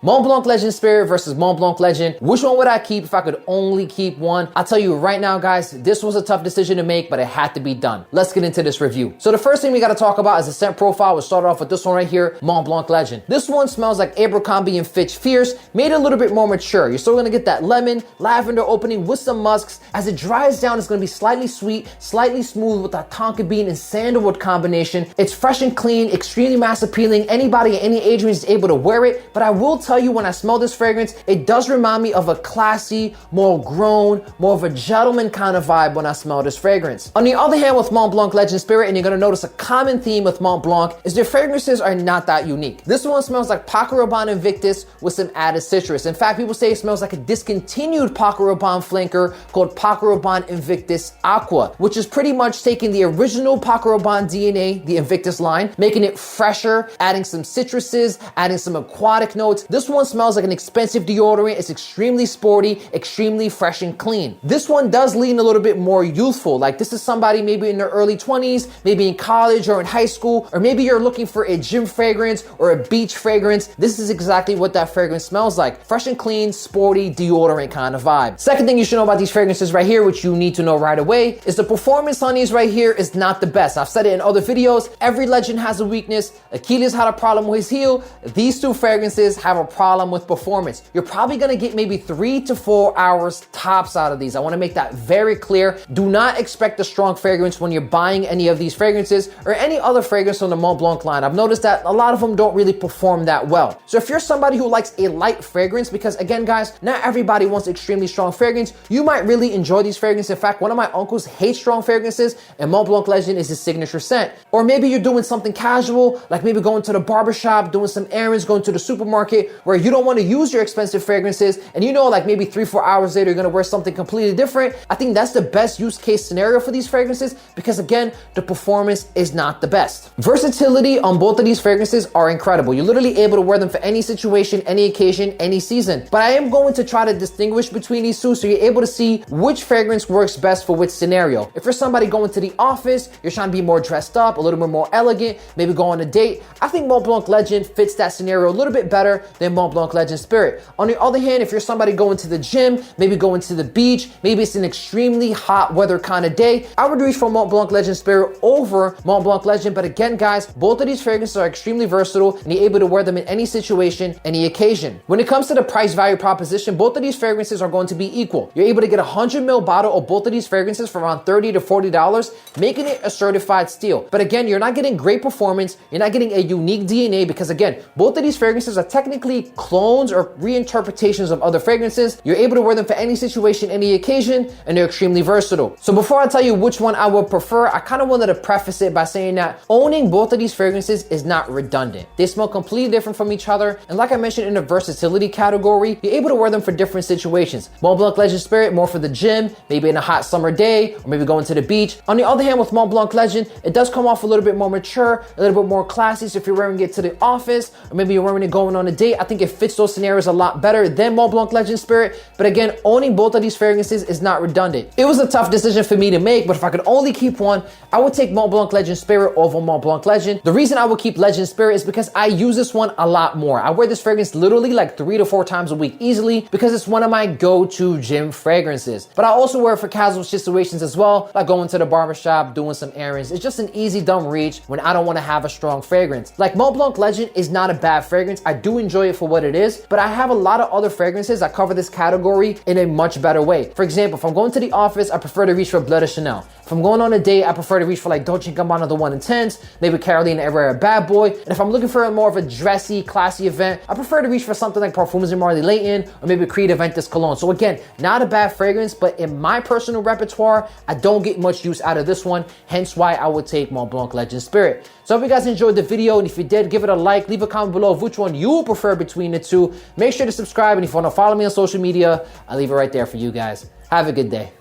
Montblanc Legend Spirit versus Montblanc Legend. Which one would I keep if I could only keep one? I'll tell you right now, guys, this was a tough decision to make, but it had to be done. Let's get into this review. So the first thing we got to talk about is the scent profile. We'll start off with this one right here, Montblanc Legend. This one smells like Abercrombie and Fitch Fierce, made a little bit more mature. You're still gonna get that lemon, lavender opening with some musks. As it dries down, it's gonna be slightly sweet, slightly smooth with that tonka bean and sandalwood combination. It's fresh and clean, extremely mass appealing. Anybody at any age range is able to wear it. But I will tell you, when I smell this fragrance, it does remind me of a classy, more grown, more of a gentleman kind of vibe when I smell this fragrance. On the other hand, with Montblanc Legend Spirit, and you're gonna notice a common theme with Montblanc, is their fragrances are not that unique. This one smells like Paco Rabanne Invictus with some added citrus. In fact, people say it smells like a discontinued Paco Rabanne flanker called Paco Rabanne Invictus Aqua, which is pretty much taking the original Paco Rabanne DNA, the Invictus line, making it fresher, adding some citruses, adding some aquatic notes. This one smells like an expensive deodorant. It's extremely sporty, extremely fresh and clean. This one does lean a little bit more youthful. Like, this is somebody maybe in their early 20s, maybe in college or in high school, or maybe you're looking for a gym fragrance or a beach fragrance. This is exactly what that fragrance smells like. Fresh and clean, sporty, deodorant kind of vibe. Second thing you should know about these fragrances right here, which you need to know right away, is the performance on these right here is not the best. I've said it in other videos. Every legend has a weakness. Achilles had a problem with his heel. These two fragrances have a problem with performance. You're probably gonna get maybe 3 to 4 hours tops out of these. I wanna make that very clear. Do not expect a strong fragrance when you're buying any of these fragrances or any other fragrance from the Montblanc line. I've noticed that a lot of them don't really perform that well. So if you're somebody who likes a light fragrance, because again, guys, not everybody wants extremely strong fragrance, you might really enjoy these fragrances. In fact, one of my uncles hates strong fragrances, and Montblanc Legend is his signature scent. Or maybe you're doing something casual, like maybe going to the barbershop, doing some errands, going to the supermarket, where you don't want to use your expensive fragrances, and you know, like maybe 3-4 hours later, you're gonna wear something completely different. I think that's the best use case scenario for these fragrances, because again, the performance is not the best. Versatility on both of these fragrances are incredible. You're literally able to wear them for any situation, any occasion, any season. But I am going to try to distinguish between these two so you're able to see which fragrance works best for which scenario. If you're somebody going to the office, you're trying to be more dressed up, a little bit more elegant, maybe go on a date, I think Montblanc Legend fits that scenario a little bit better than Montblanc Legend Spirit. On the other hand, if you're somebody going to the gym, maybe going to the beach, maybe it's an extremely hot weather kind of day, I would reach for Montblanc Legend Spirit over Montblanc Legend. But again, guys, both of these fragrances are extremely versatile and you're able to wear them in any situation, any occasion. When it comes to the price value proposition, both of these fragrances are going to be equal. You're able to get a 100 ml bottle of both of these fragrances for around $30 to $40, making it a certified steal. But again, you're not getting great performance. You're not getting a unique DNA, because again, both of these fragrances are technically clones or reinterpretations of other fragrances. You're able to wear them for any situation, any occasion, and they're extremely versatile. So before I tell you which one I would prefer, I kind of wanted to preface it by saying that owning both of these fragrances is not redundant. They smell completely different from each other. And like I mentioned in the versatility category, you're able to wear them for different situations. Montblanc Legend Spirit, more for the gym, maybe in a hot summer day, or maybe going to the beach. On the other hand, with Montblanc Legend, it does come off a little bit more mature, a little bit more classy. So if you're wearing it to the office, or maybe you're wearing it going on a date, I think it fits those scenarios a lot better than Montblanc Legend Spirit. But again, owning both of these fragrances is not redundant. It was a tough decision for me to make, but if I could only keep one, I would take Montblanc Legend Spirit over Montblanc Legend. The reason I would keep Legend Spirit is because I use this one a lot more. I wear this fragrance literally like 3 to 4 times a week easily, because it's one of my go-to gym fragrances. But I also wear it for casual situations as well, like going to the barbershop, doing some errands. It's just an easy dumb reach when I don't want to have a strong fragrance. Like, Montblanc Legend is not a bad fragrance. I do enjoy it for what it is, but I have a lot of other fragrances that cover this category in a much better way. For example, if I'm going to the office, I prefer to reach for Bleu de Chanel. If I'm going on a date, I prefer to reach for like Dolce & Gabbana The One Intense, maybe Carolina Herrera Bad Boy. And if I'm looking for a more of a dressy, classy event, I prefer to reach for something like Parfums de Marly Layton, or maybe Creed Aventus Cologne. So again, not a bad fragrance, but in my personal repertoire, I don't get much use out of this one, hence why I would take Montblanc Legend Spirit. So I hope you guys enjoyed the video, and if you did, give it a like, leave a comment below of which one you prefer between the two. Make sure to subscribe, and if you want to follow me on social media, I'll leave it right there for you guys. Have a good day.